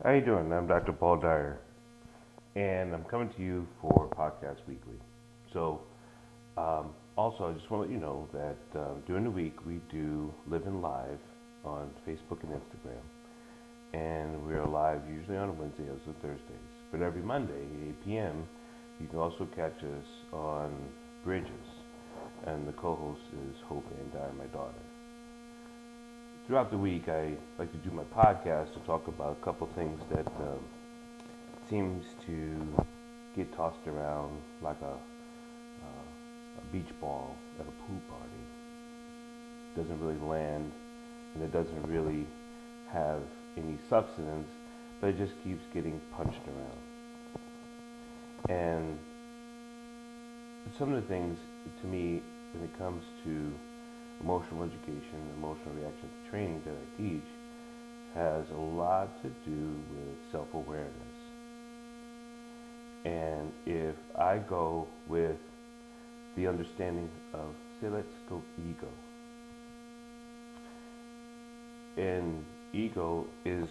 How you doing? I'm Dr. Paul Dyer, and I'm coming to you for Podcast Weekly. So, also, I just want to let you know that during the week we do Living Live on Facebook and Instagram, and we're live usually on Wednesdays or Thursdays. But every Monday, 8 p.m., you can also catch us on Bridges, and the co-host is Hope Van Dyer, my daughter. Throughout the week, I like to do my podcast to talk about a couple things that seems to get tossed around like a beach ball at a pool party. Doesn't really land, and it doesn't really have any substance, but it just keeps getting punched around. And some of the things, to me, when it comes to emotional education, emotional reaction training that I teach, has a lot to do with self-awareness. And if I go with the understanding of, say, let's go ego. And ego is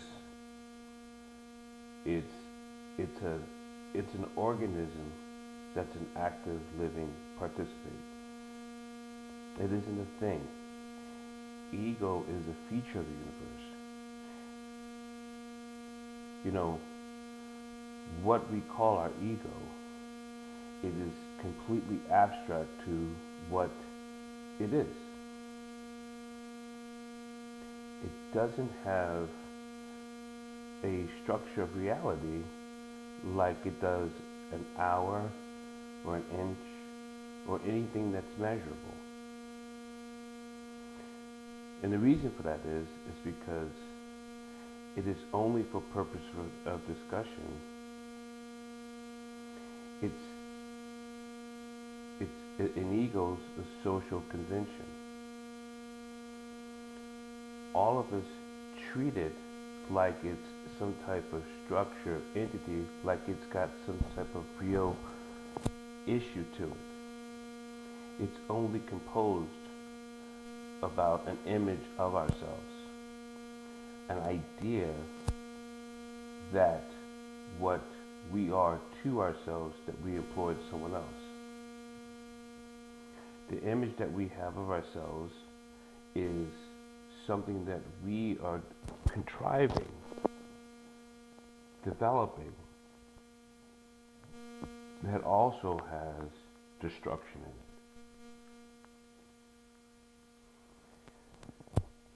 it's an organism that's an active, living participant. It isn't a thing. Ego is a feature of the universe. You know, what we call our ego, it is completely abstract to what it is. It doesn't have a structure of reality like it does an hour or an inch or anything that's measurable. And the reason for that is because it is only for purpose of discussion. An ego's a social convention. All of us treat it like it's some type of structure, entity, like it's got some type of real issue to it. It's only composed about an image of ourselves, an idea that what we are to ourselves that we employ to someone else. The image that we have of ourselves is something that we are contriving, developing, that also has destruction in it.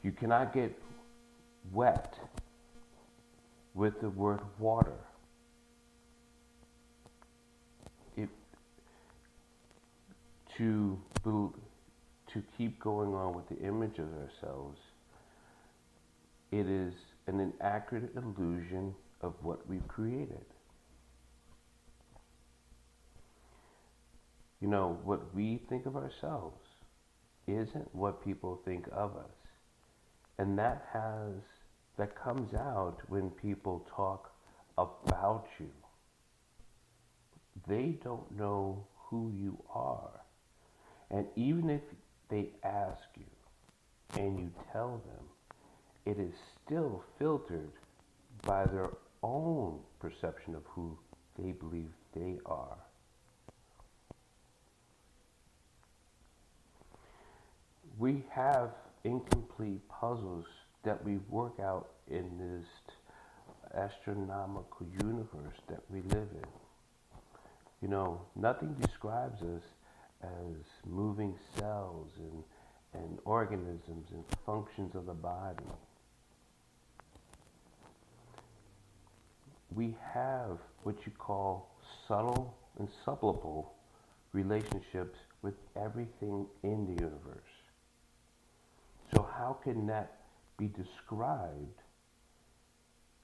You cannot get wet with the word water. To keep going on with the image of ourselves, it is an inaccurate illusion of what we've created. You know, what we think of ourselves isn't what people think of us. And that comes out when people talk about you. They don't know who you are. And even if they ask you and you tell them, it is still filtered by their own perception of who they believe they are. We have incomplete puzzles that we work out in this astronomical universe that we live in. You know, nothing describes us as moving cells and organisms and functions of the body. We have what you call subtle and subliminal relationships with everything in the universe. So how can that be described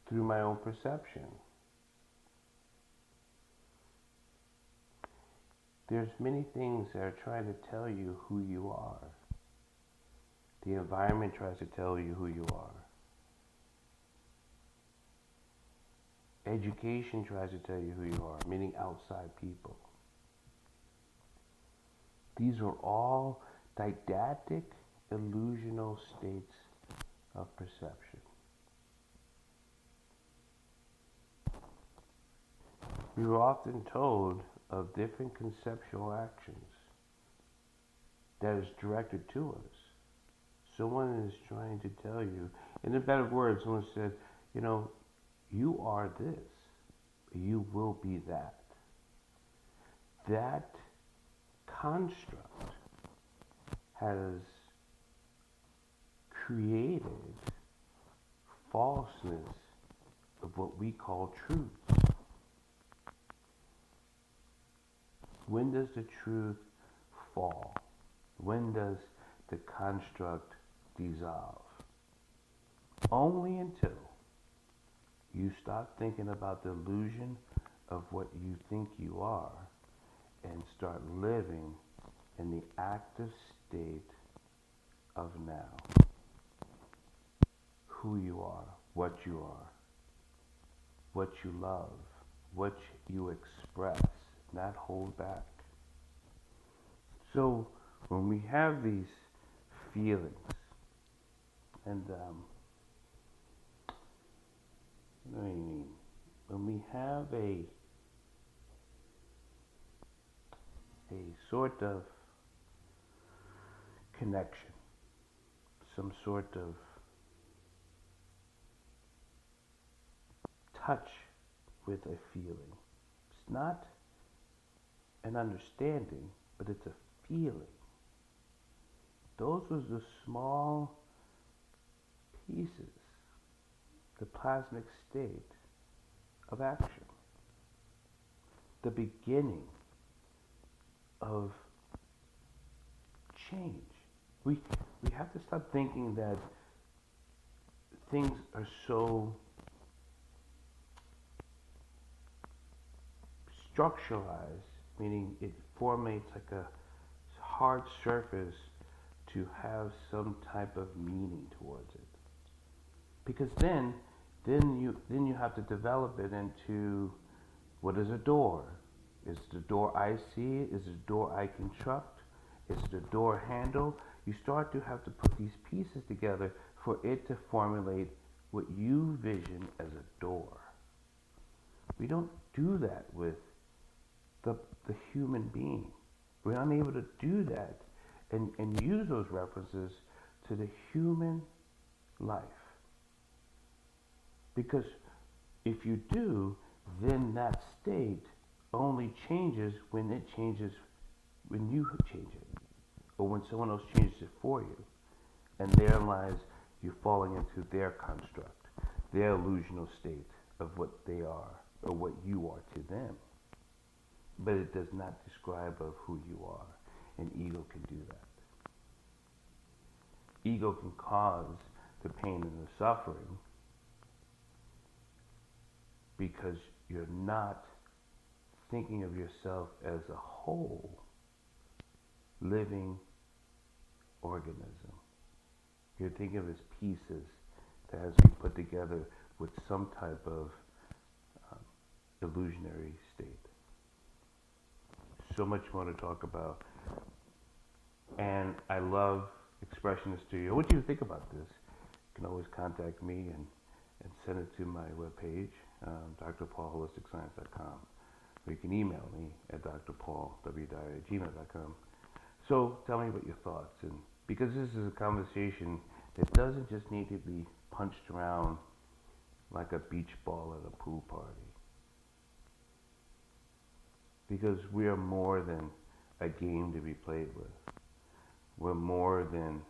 through my own perception? There's many things that are trying to tell you who you are. The environment tries to tell you who you are. Education tries to tell you who you are, meaning outside people. These are all didactic, illusional states of perception. We were often told of different conceptual actions that is directed to us. Someone is trying to tell you, in a better words, someone said, you know, you are this, you will be that. That construct has created falseness of what we call truth. When does the truth fall? When does the construct dissolve? Only until you stop thinking about the illusion of what you think you are and start living in the active state of now. Who you are, what you love, what you express, not hold back. So when we have these feelings, and what do you mean? When we have a sort of connection, some sort of touch with a feeling. It's not an understanding, but it's a feeling. Those was the small pieces, the plasmic state of action, the beginning of change. We have to stop thinking that things are so structuralized, meaning it formates like a hard surface to have some type of meaning towards it. Because then you have to develop it into, what is a door? Is the door I see? Is the door I construct? Is the door handle? You start to have to put these pieces together for it to formulate what you vision as a door. We don't do that with the human being. We're unable to do that and use those references to the human life. Because if you do, then that state only changes when you change it, or when someone else changes it for you. And therein lies you falling into their construct, their illusional state of what they are, or what you are to them. But it does not describe of who you are, and ego can do that. Ego can cause the pain and the suffering because you're not thinking of yourself as a whole living organism. You're thinking of as pieces that has to be put together with some type of illusionary state. So much more to talk about, and I love expressing this to you. I want you to think about this. You can always contact me and send it to my webpage, drpaulholisticscience.com, or you can email me at drpaulwdyer@gmail.com. So tell me what your thoughts, and because this is a conversation that doesn't just need to be punched around like a beach ball at a pool party. Because we are more than a game to be played with. We're more than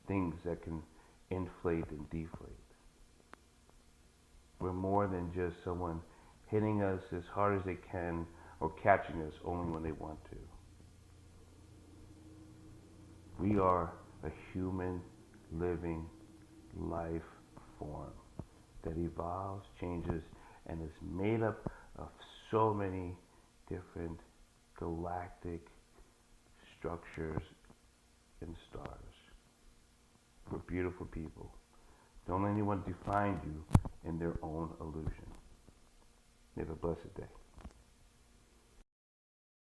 things that can inflate and deflate. We're more than just someone hitting us as hard as they can or catching us only when they want to. We are a human living life form that evolves, changes, and is made up of so many different galactic structures and stars. We're beautiful people. Don't let anyone define you in their own illusion. Have a blessed day.